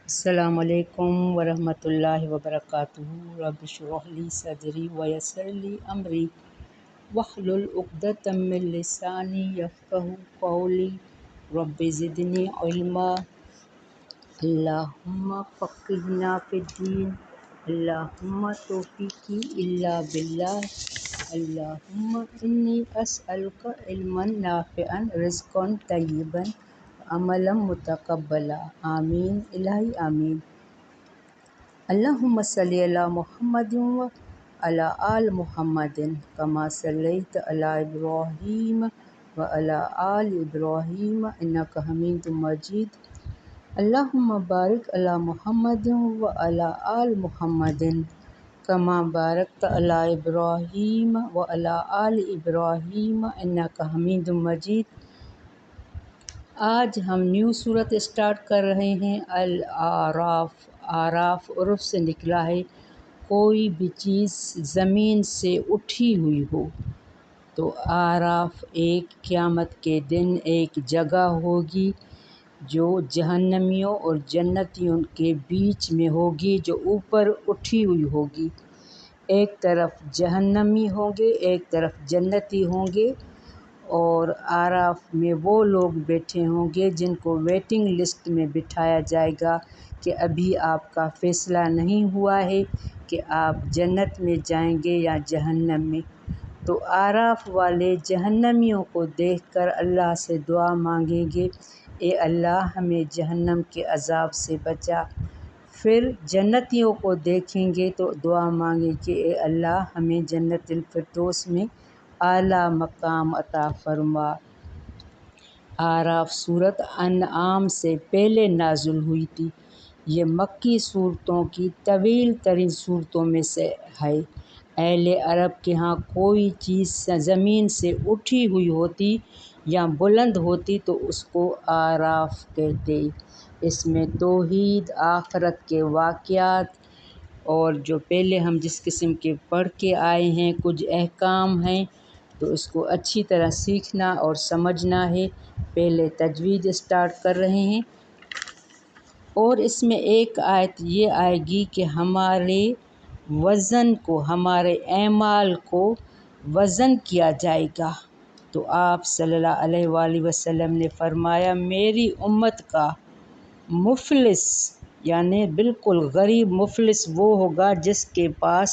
السلام علیکم ورحمۃ اللہ وبرکاتہ۔ رب اشرح لی صدری ویسر لی امری واحلل عقدۃ من لسانی یفقہوا قولی رب زدنی علما۔ اللہم فقہنا فی الدین، اللہم توفیقی الا باللہ، اللہم انی اسألک علما نافعا رزقا طیبا عملا متقبلا، آمین الہی آمین۔ اللہم صلی علی محمد وعلی آل محمد کما صلیت علی ابراہیم وعلی آل ابراہیم انک حمید مجید۔ اللہم بارک علی محمد وعلی آل محمد کما بارکت علی ابراہیم وعلی آل ابراہیم انک حمید مجید۔ آج ہم نیو سورت اسٹارٹ کر رہے ہیں، الاعراف۔ اعراف عرف سے نکلا ہے کوئی بھی چیز زمین سے اٹھی ہوئی ہو، تو اعراف ایک قیامت کے دن ایک جگہ ہوگی جو جہنمیوں اور جنتیوں کے بیچ میں ہوگی، جو اوپر اٹھی ہوئی ہوگی۔ ایک طرف جہنمی ہوں گے، ایک طرف جنتی ہوں گے، اور اعراف میں وہ لوگ بیٹھے ہوں گے جن کو ویٹنگ لسٹ میں بٹھایا جائے گا کہ ابھی آپ کا فیصلہ نہیں ہوا ہے کہ آپ جنت میں جائیں گے یا جہنم میں۔ تو اعراف والے جہنمیوں کو دیکھ کر اللہ سے دعا مانگیں گے، اے اللہ ہمیں جہنم کے عذاب سے بچا۔ پھر جنتیوں کو دیکھیں گے تو دعا مانگیں کہ اے اللہ ہمیں جنت الفردوس میں اعلیٰ مقام عطا فرما۔ اعراف سورت انعام سے پہلے نازل ہوئی تھی۔ یہ مکی صورتوں کی طویل ترین صورتوں میں سے ہے۔ اہل عرب کے ہاں کوئی چیز زمین سے اٹھی ہوئی ہوتی یا بلند ہوتی تو اس کو اعراف کہتے۔ اس میں توحید، آخرت کے واقعات اور جو پہلے ہم جس قسم کے پڑھ کے آئے ہیں کچھ احکام ہیں، تو اس کو اچھی طرح سیکھنا اور سمجھنا ہے۔ پہلے تجوید اسٹارٹ کر رہے ہیں، اور اس میں ایک آیت یہ آئے گی کہ ہمارے وزن کو، ہمارے اعمال کو وزن کیا جائے گا۔ تو آپ صلی اللہ علیہ وآلہ وسلم نے فرمایا، میری امت کا مفلس یعنی بالکل غریب مفلس وہ ہوگا جس کے پاس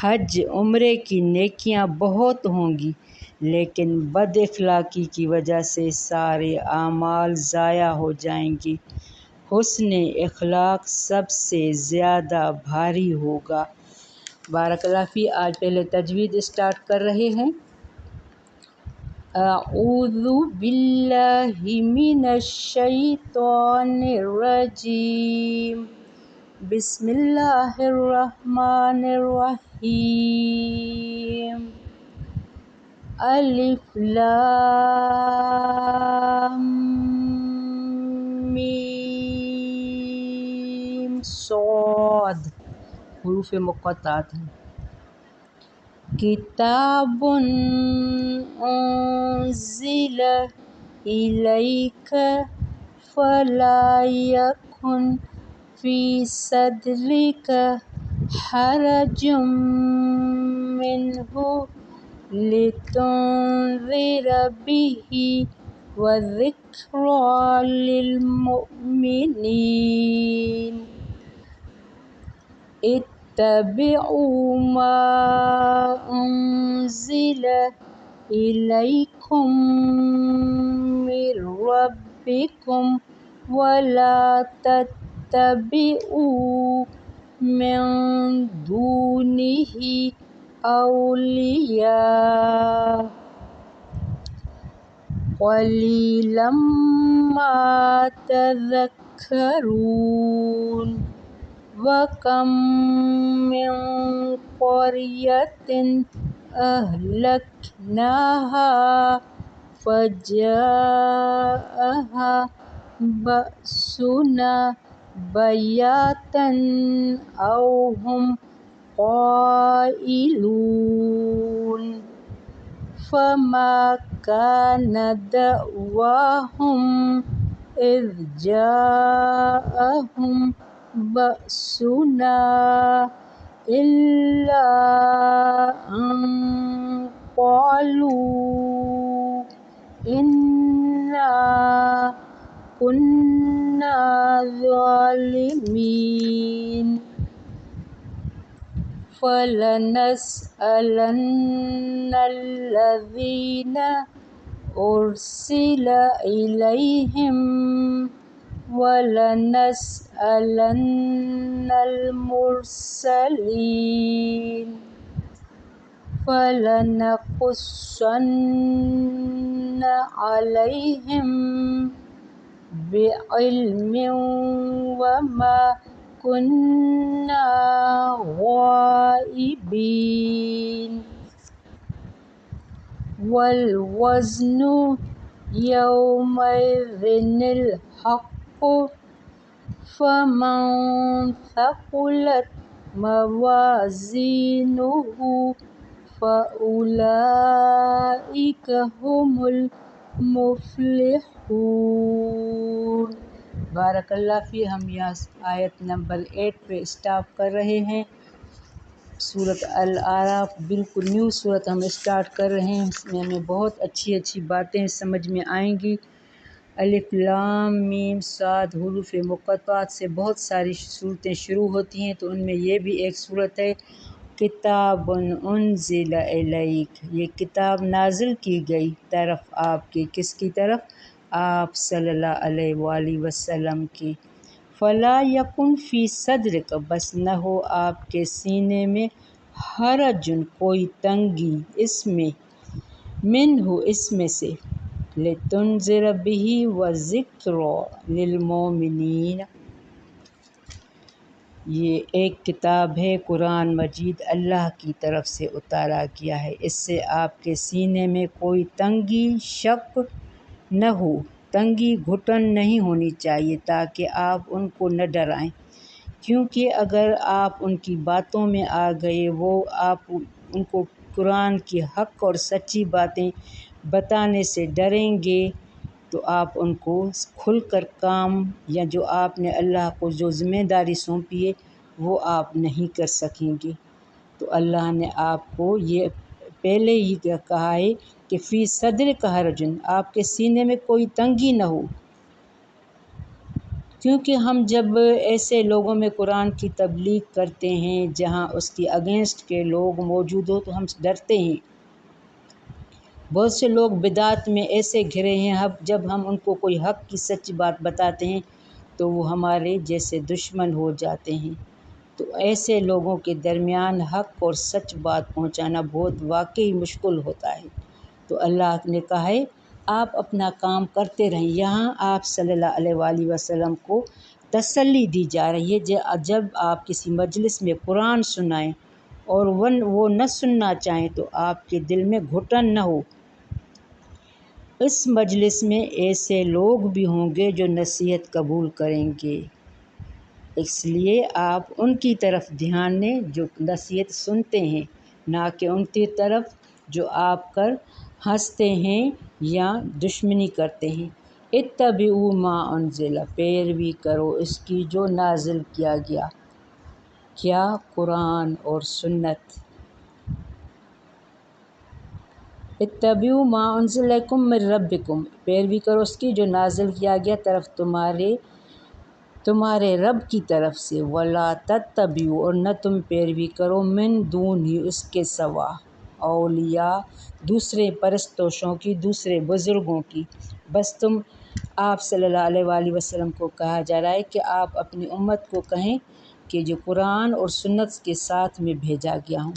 حج عمرے کی نیکیاں بہت ہوں گی، لیکن بد اخلاقی کی وجہ سے سارے اعمال ضائع ہو جائیں گے۔ حسن اخلاق سب سے زیادہ بھاری ہوگا۔ بارک اللہ فی۔ آج پہلے تجوید اسٹارٹ کر رہے ہیں۔ اعوذ باللہ من الشیطان الرجیم، بسم اللہ الرحمن الرحیم۔ الف لام میم صاد، حروف مقطعات ہیں۔ کتاب انزل الیک فلا یکن فی صدرک حرج منہ لتنذر بہ وذکریٰ للمؤمنین۔ اتبعوا ما انزل الیکم من ربکم ولا تتبعوا من دونہ اولیاء قلیلا ما تذکرون۔ وَكَم مِّن قَرْيَةٍ أَهْلَكْنَاهَا فَجَاءَهَا بَأْسُنَا بَيَاتًا أَوْ هُمْ قَائِلُونَ۔ فَمَا كَانَ دَعْوَاهُمْ إذ جاءهم بأسنا إلا أن قالوا إنا كنا ظالمين فلنسألن الذين أرسل إليهم ولنسألن المرسلين فلنقصن عليهم بعلم وما كنا غائبين والوزن يومئذ الحق فمن ثقلت موازينه فأولئك هم المفلحون۔ بارک اللہ فی۔ ہم یہاں آیت نمبر 8 پہ اسٹاپ کر رہے ہیں۔ سورۃ الاعراف بالکل نیو سورت ہم اسٹارٹ کر رہے ہیں۔ اس میں ہمیں بہت اچھی اچھی باتیں سمجھ میں آئیں گی۔ الف لام میم صاد حروف مقطعات سے بہت ساری صورتیں شروع ہوتی ہیں، تو ان میں یہ بھی ایک صورت ہے کتاب انزل الیک، یہ کتاب نازل کی گئی طرف آپ کے، کس کی طرف؟ آپ صلی اللہ علیہ وآلہ وسلم کی۔ فلا یکن فی صدرک، بس نہ ہو آپ کے سینے میں حرج، کوئی تنگی، اس میں، منہ، اس میں سے، لتنذر بہ وذکری للمؤمنین، یہ ایک کتاب ہے قرآن مجید اللہ کی طرف سے اتارا گیا ہے، اس سے آپ کے سینے میں کوئی تنگی، شک نہ ہو، تنگی گھٹن نہیں ہونی چاہیے، تاکہ آپ ان کو نہ ڈرائیں، کیونکہ اگر آپ ان کی باتوں میں آ گئے، وہ آپ ان کو قرآن کی حق اور سچی باتیں بتانے سے ڈریں گے، تو آپ ان کو کھل کر کام، یا جو آپ نے اللہ کو جو ذمہ داری سونپی ہے وہ آپ نہیں کر سکیں گے۔ تو اللہ نے آپ کو یہ پہلے ہی کہا ہے کہ فی صدرک حرج، آپ کے سینے میں کوئی تنگی نہ ہو، کیونکہ ہم جب ایسے لوگوں میں قرآن کی تبلیغ کرتے ہیں جہاں اس کی اگینسٹ کے لوگ موجود ہو تو ہم ڈرتے ہیں۔ بہت سے لوگ بدعت میں ایسے گھرے ہیں، جب ہم ان کو کوئی حق کی سچ بات بتاتے ہیں تو وہ ہمارے جیسے دشمن ہو جاتے ہیں۔ تو ایسے لوگوں کے درمیان حق اور سچ بات پہنچانا بہت واقعی مشکل ہوتا ہے۔ تو اللہ نے کہا ہے آپ اپنا کام کرتے رہیں۔ یہاں آپ صلی اللہ علیہ وآلہ وسلم کو تسلی دی جا رہی ہے، جب آپ کسی مجلس میں قرآن سنائیں اور وہ نہ سننا چاہیں تو آپ کے دل میں گھٹن نہ ہو۔ اس مجلس میں ایسے لوگ بھی ہوں گے جو نصیحت قبول کریں گے، اس لیے آپ ان کی طرف دھیان دیں جو نصیحت سنتے ہیں، نہ کہ ان کی طرف جو آپ کر ہنستے ہیں یا دشمنی کرتے ہیں۔ اتبعوا ما انزل، پیروی کرو اس کی جو نازل کیا گیا، کیا؟ قرآن اور سنت۔ اتبعوا ما انزل الیکم من ربکم، پیروی کرو اس کی جو نازل کیا گیا طرف تمہارے رب کی طرف سے، ولا تتبعوا، اور نہ تم پیروی کرو، من دونہ، اس کے سوا، اولیاء، دوسرے پرستوشوں کی، دوسرے بزرگوں کی۔ بس تم، آپ صلی اللہ علیہ وآلہ وسلم کو کہا جا رہا ہے کہ آپ اپنی امت کو کہیں کہ جو قرآن اور سنت کے ساتھ میں بھیجا گیا ہوں،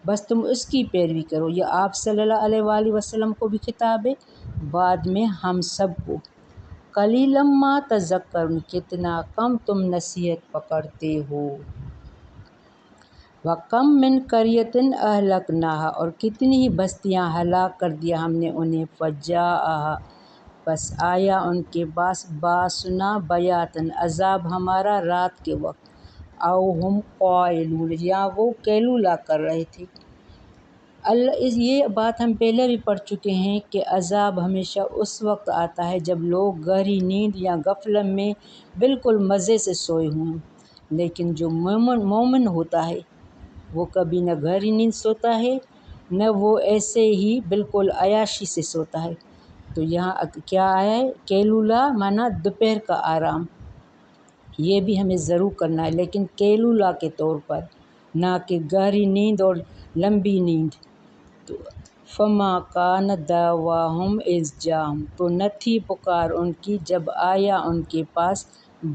بس تم اس کی پیروی کرو۔ یہ آپ صلی اللہ علیہ وآلہ وسلم کو بھی خطاب ہے، بعد میں ہم سب کو۔ قلیلا ما تذکرون، کتنا کم تم نصیحت پکڑتے ہو۔ وَكَم مِّن قَرْيَةٍ أَهْلَكْنَاهَا، اور کتنی ہی بستیاں ہلاک کر دیا ہم نے انہیں، فَجَاءَهَا، بس آیا ان کے پاس، بَأْسُنَا بَیَاتًا، عذاب ہمارا رات کے وقت، أَوْ هُمْ قَائِلُونَ، یا وہ قیلولہ کر رہے تھے، یہ بات ہم پہلے بھی پڑھ چکے ہیں کہ عذاب ہمیشہ اس وقت آتا ہے جب لوگ گہری نیند یا غفلت میں بالکل مزے سے سوئے ہوں، لیکن جو مومن ہوتا ہے وہ کبھی نہ گہری نیند سوتا ہے نہ وہ ایسے ہی بالکل عیاشی سے سوتا ہے۔ تو یہاں کیا آیا ہے؟ کیلولا مانا دوپہر کا آرام، یہ بھی ہمیں ضرور کرنا ہے، لیکن کیلولا کے طور پر، نہ کہ گہری نیند اور لمبی نیند۔ تو فما کان دعواہم اذ جاءہم، تو نہ تھی پکار ان کی جب آیا ان کے پاس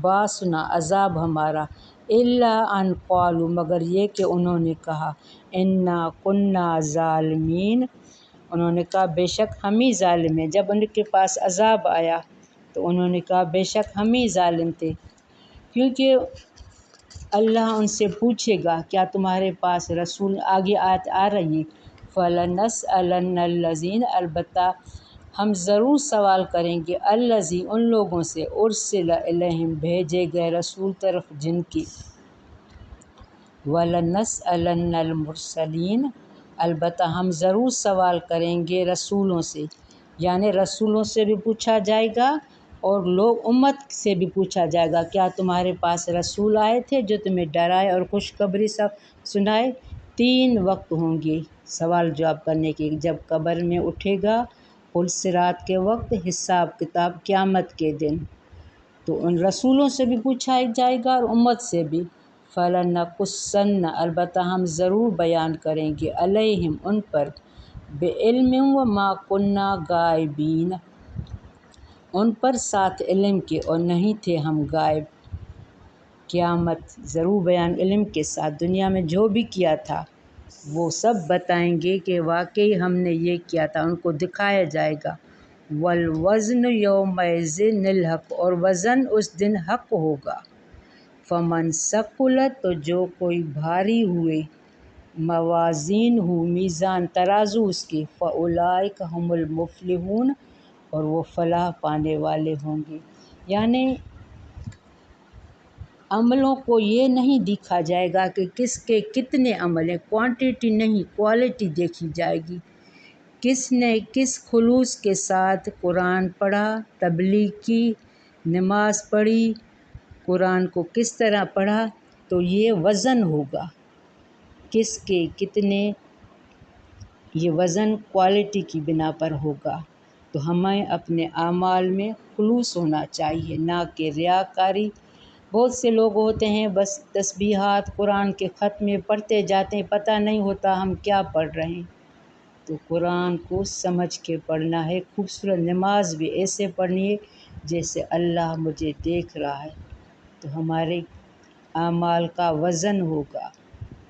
باسنا عذاب ہمارا، الا ان قالوا، مگر یہ کہ انہوں نے کہا، انا کنا ظالمین، انہوں نے کہا بے شک ہم ہی ظالم ہیں۔ جب ان کے پاس عذاب آیا تو انہوں نے کہا بے شک ہم ہی ظالم تھے، کیونکہ اللہ ان سے پوچھے گا کیا تمہارے پاس رسول، آگے آیت آ رہی ہے، فَلَنَسْأَلَنَّ الَّذِينَ، البتہ ہم ضرور سوال کریں گے، الَّذِي، ان لوگوں سے، اُرسِلَ إِلَيْهِمْ، بھیجے گئے رسول طرف جن کی، وَلَنَسْأَلَنَّ الْمُرْسَلِينَ، البتہ ہم ضرور سوال کریں گے رسولوں سے، یعنی رسولوں سے بھی پوچھا جائے گا اور لوگ امت سے بھی پوچھا جائے گا، کیا تمہارے پاس رسول آئے تھے جو تمہیں ڈرائے اور خوشخبری سب سنائے؟ 3 وقت ہوں گے سوال جواب کرنے کے، جب قبر میں اٹھے گا، پل صراط کے وقت، حساب کتاب قیامت کے دن، تو ان رسولوں سے بھی پوچھا جائے گا اور امت سے بھی۔ فَلَنَقُصَّنَّ، البتہ ہم ضرور بیان کریں گے، علیہم، ان پر، بعلم وما کنا غائبین، ان پر ساتھ علم کے اور نہیں تھے ہم غائب۔ قیامت ضرور بیان علم کے ساتھ، دنیا میں جو بھی کیا تھا وہ سب بتائیں گے کہ واقعی ہم نے یہ کیا تھا، ان کو دکھایا جائے گا۔ والوزن یومئذ الحق، اور وزن اس دن حق ہوگا۔ فمن ثقلت، تو جو کوئی بھاری ہوئے، موازین ہو، میزان ترازو اس کی، فاولئک هم المفلحون، اور وہ فلاح پانے والے ہوں گے۔ یعنی عملوں کو یہ نہیں دیکھا جائے گا کہ کس کے کتنے عمل ہیں، کوانٹیٹی نہیں، کوالٹی دیکھی جائے گی، کس نے کس خلوص کے ساتھ قرآن پڑھا، تبلیغ کی، نماز پڑھی، قرآن کو کس طرح پڑھا، تو یہ وزن ہوگا، کس کے کتنے، یہ وزن کوالٹی کی بنا پر ہوگا۔ تو ہمیں اپنے اعمال میں خلوص ہونا چاہیے، نہ کہ ریاکاری۔ بہت سے لوگ ہوتے ہیں بس تسبیحات، قرآن کے ختمے پڑھتے جاتے ہیں، پتہ نہیں ہوتا ہم کیا پڑھ رہے ہیں۔ تو قرآن کو سمجھ کے پڑھنا ہے، خوبصورت نماز بھی ایسے پڑھنی ہے جیسے اللہ مجھے دیکھ رہا ہے، تو ہمارے اعمال کا وزن ہوگا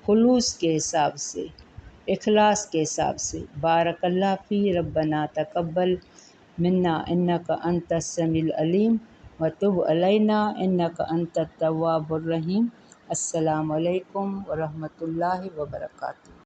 خلوص کے حساب سے، اخلاص کے حساب سے۔ بارک اللہ فی، ربنا تقبل منا انک انت السمیع العلیم وتب علینا انک انت التواب الرحیم۔ السلام علیکم ورحمۃ اللہ وبرکاتہ۔